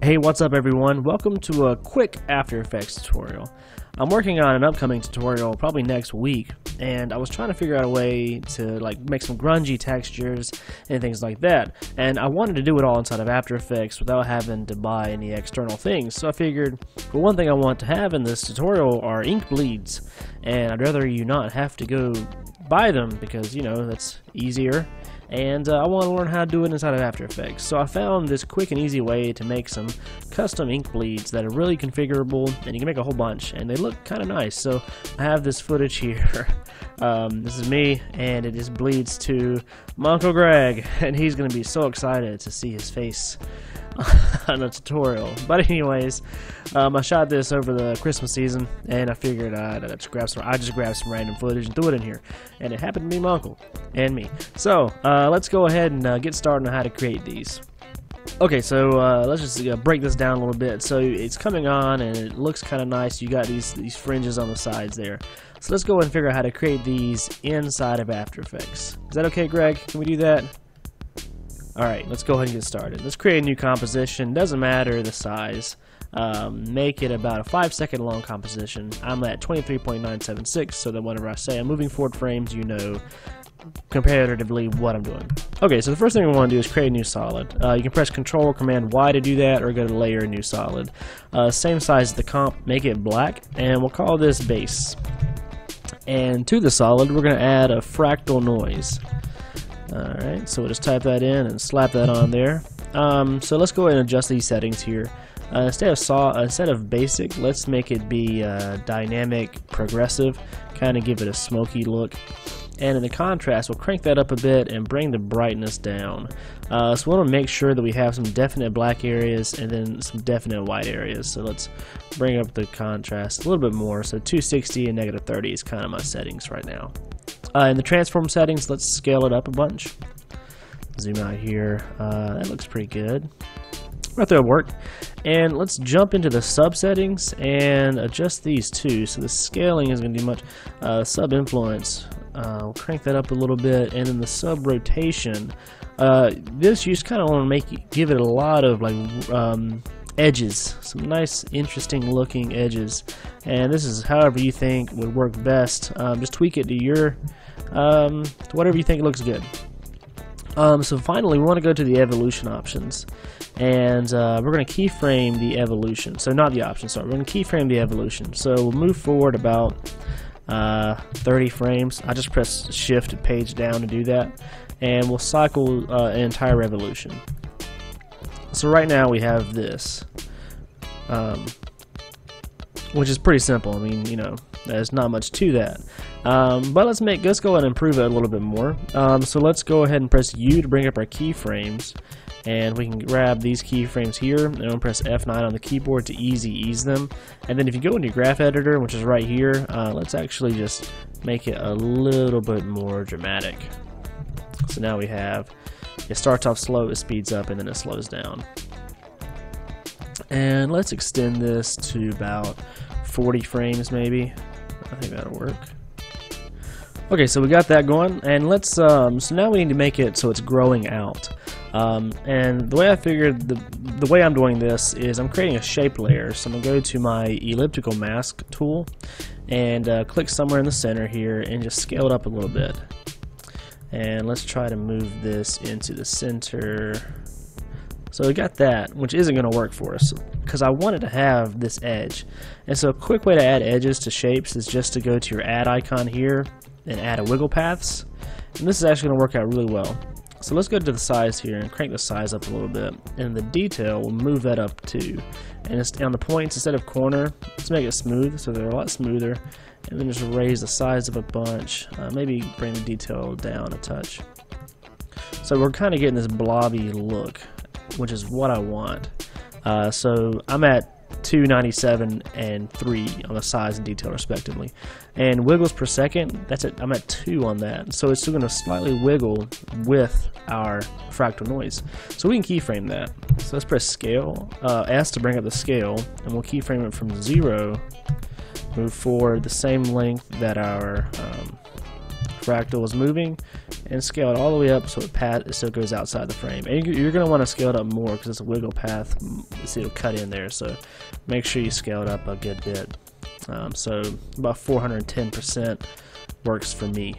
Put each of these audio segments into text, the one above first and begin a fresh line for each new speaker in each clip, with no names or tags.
Hey, what's up everyone? Welcome to a quick After Effects tutorial. I'm working on an upcoming tutorial probably next week, and I was trying to figure out a way to make some grungy textures and things like that. And I wanted to do it all inside of After Effects without having to buy any external things. So I figured, well, one thing I want to have in this tutorial are ink bleeds, and I'd rather you not have to go buy them because, you know, that's easier. And I want to learn how to do it inside of After Effects. So I found this quick and easy way to make some custom ink bleeds that are really configurable, and you can make a whole bunch, and they look kind of nice. So I have this footage here. This is me, and it just bleeds to my Uncle Greg, and he's going to be so excited to see his face on a tutorial. But anyways, I shot this over the Christmas season, and I figured I just grabbed some random footage and threw it in here, and it happened to be my uncle and me. So let's go ahead and get started on how to create these. Okay, so let's just break this down a little bit. So it's coming on, and it looks kind of nice. You got these fringes on the sides there. So let's go ahead and figure out how to create these inside of After Effects. Is that okay, Greg? Can we do that? Alright, let's go ahead and get started. Let's create a new composition. Doesn't matter the size. Make it about a 5-second long composition. I'm at 23.976, so that whenever I say I'm moving forward frames, you know comparatively what I'm doing. Okay, so the first thing we want to do is create a new solid. You can press Control or Command Y to do that, or go to Layer, New Solid. Same size as the comp, make it black, and we'll call this Base. And to the solid, we're going to add a fractal noise. Alright, so we'll just type that in and slap that on there. So let's go ahead and adjust these settings here. Instead of basic, let's make it be dynamic progressive, kind of give it a smoky look. And in the contrast, we'll crank that up a bit and bring the brightness down. So we want to make sure that we have some definite black areas and then some definite white areas. So let's bring up the contrast a little bit more. So 260 and -30 is kind of my settings right now. In the transform settings, let's scale it up a bunch. Zoom out here. That looks pretty good. Right there will work. And let's jump into the sub settings and adjust these too. So the scaling is going to be much sub influence. We'll crank that up a little bit, and then the sub rotation. This you just kind of want to give it a lot of edges, some nice, interesting looking edges. And this is however you think would work best. Just tweak it to your whatever you think looks good. So finally, we want to go to the evolution options, and we're going to keyframe the evolution. So not the option, sorry. We're going to keyframe the evolution. So we'll move forward about 30 frames. I just press Shift and page down to do that, and we'll cycle an entire revolution. So right now we have this, which is pretty simple. I mean, you know, there's not much to that. But let's go ahead and improve it a little bit more. So let's go ahead and press U to bring up our keyframes, and we can grab these keyframes here, and we'll press F9 on the keyboard to ease them. And then if you go into your graph editor, which is right here, let's actually just make it a little bit more dramatic. So now we have, it starts off slow, it speeds up, and then it slows down. And let's extend this to about 40 frames maybe. I think that'll work. Okay, so we got that going, and let's so now we need to make it so it's growing out. And the way I figured, the way I'm doing this is I'm creating a shape layer. So I'm going to go to my elliptical mask tool and click somewhere in the center here and just scale it up a little bit. And let's try to move this into the center. So we got that, which isn't going to work for us because I wanted to have this edge. And so a quick way to add edges to shapes is just to go to your add icon here and add a wiggle paths. And this is actually going to work out really well. So let's go to the size here and crank the size up a little bit. And the detail, we'll move that up too. And it's on the points, instead of corner, let's make it smooth so they're a lot smoother. And then just raise the size of a bunch. Maybe bring the detail down a touch. So we're kind of getting this blobby look, which is what I want. So I'm at 297 and 3 on the size and detail respectively, and wiggles per second, that's it. I'm at 2 on that, so it's still going to slightly wiggle with our fractal noise. So we can keyframe that. So let's press scale, S to bring up the scale, and we'll keyframe it from 0, move forward the same length that our fractal is moving, and scale it all the way up so it goes outside the frame. And you're going to want to scale it up more because it's a wiggle path, so it'll cut in there. So make sure you scale it up a good bit. So about 410% works for me.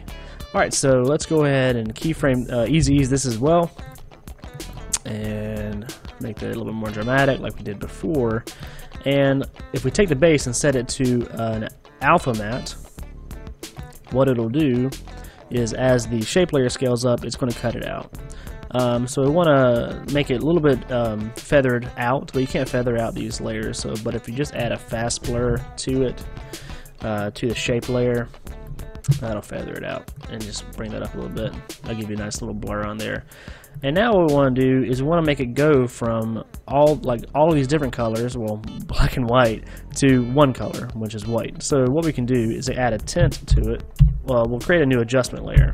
Alright, so let's go ahead and keyframe ease this as well, and make that a little bit more dramatic like we did before. And if we take the base and set it to an alpha matte, what it'll do is as the shape layer scales up, it's going to cut it out. So we want to make it a little bit feathered out, but you can't feather out these layers. But if you just add a fast blur to it, to the shape layer, that'll feather it out and just bring that up a little bit. I'll give you a nice little blur on there. And now what we want to do is we want to make it go from all of these different colors, well, black and white, to one color, which is white. So what we can do is add a tint to it. Well, we'll create a new adjustment layer.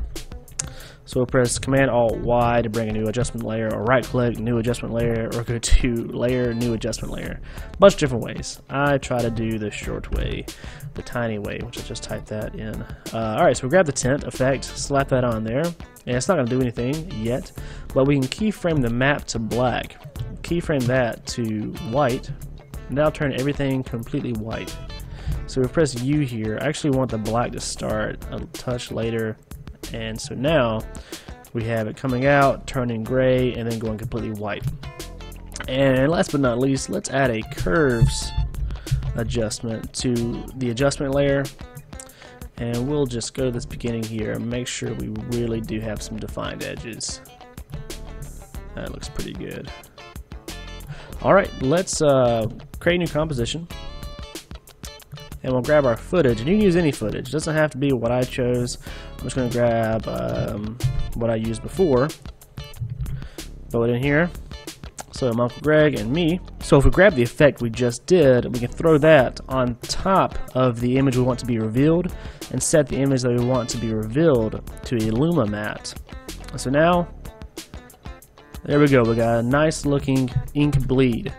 So we'll press Command-Alt-Y to bring a new adjustment layer, or right-click, new adjustment layer, or go to Layer, New Adjustment Layer. A bunch of different ways. I try to do the short way, the tiny way, which I just typed that in. Alright, so we grab the tint effect, slap that on there, and it's not going to do anything yet, but we can keyframe the map to black, keyframe that to white, and that'll turn everything completely white. So we press U here. I actually want the black to start a touch later. And so now we have it coming out, turning gray, and then going completely white. And last but not least, let's add a curves adjustment to the adjustment layer. And we'll just go to this beginning here and make sure we really do have some defined edges. That looks pretty good. Alright, let's create a new composition. And we'll grab our footage, and you can use any footage. It doesn't have to be what I chose. I'm just going to grab what I used before, throw it in here. So I'm Uncle Greg and me. So if we grab the effect we just did, we can throw that on top of the image we want to be revealed, and set the image that we want to be revealed to a Luma matte. So now, there we go. We got a nice looking ink bleed.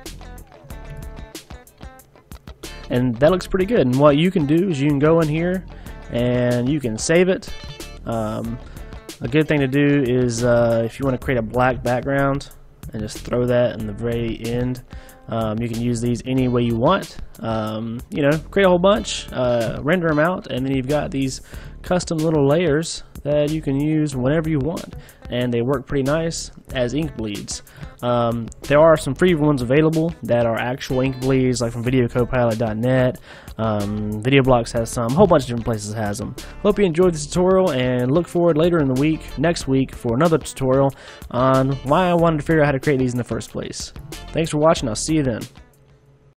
And that looks pretty good. And what you can do is you can go in here and you can save it. A good thing to do is if you want to create a black background and just throw that in the very end, you can use these any way you want. You know, create a whole bunch, render them out, and then you've got these custom little layers that you can use whenever you want, and they work pretty nice as ink bleeds. There are some free ones available that are actual ink bleeds, like from videocopilot.net. VideoBlocks has some, a whole bunch of different places has them. Hope you enjoyed this tutorial, and look forward later in the week, next week, for another tutorial on why I wanted to figure out how to create these in the first place. Thanks for watching. I'll see you then.